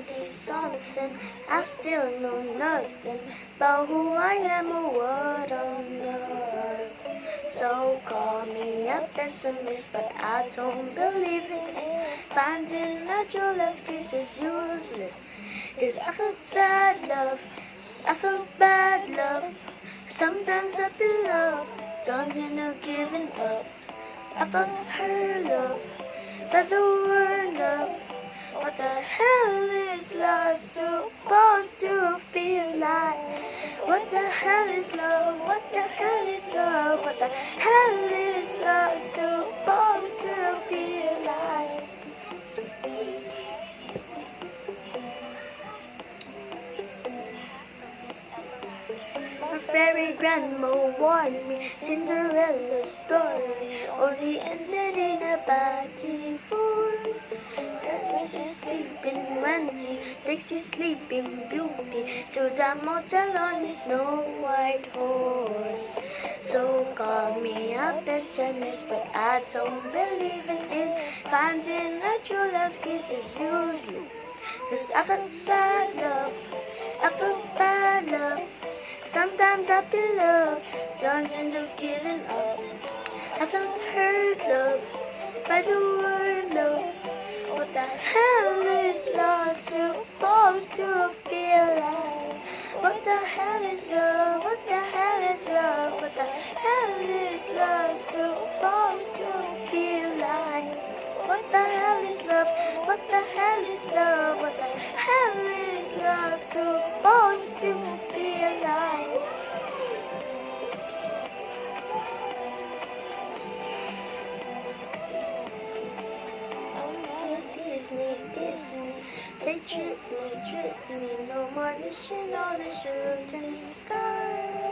20-something, I still know nothing about who I am or what I'm not. So call me a pessimist, but I don't believe in it. Finding natural excuse is useless. 'Cause I feel sad love, I feel bad love. Sometimes I feel love, turns into giving up. I felt hurt love, but the word love. What the hell is love supposed to feel like? What the hell is love? What the hell is love? What the hell is love supposed to feel like? My fairy grandma warned me Cinderella's story only ended in a bad divorce. When she's sleeping, when he takes his sleeping beauty to the motel on his snow white horse. So call me a pessimist, but I don't believe in it. Finding a true love's kiss is useless. 'Cause I felt sad love, I felt bad love. Sometimes I feel love turns into giving up. I felt hurt love by the word love. What the hell is love supposed to feel like? What the hell is love? What the hell is love? What the hell is love supposed to feel like? What the hell is love? What the hell is love? What the hell is love supposed to feel like? Oh no, Disney, Disney, they tricked me, no more mission on the shooting star.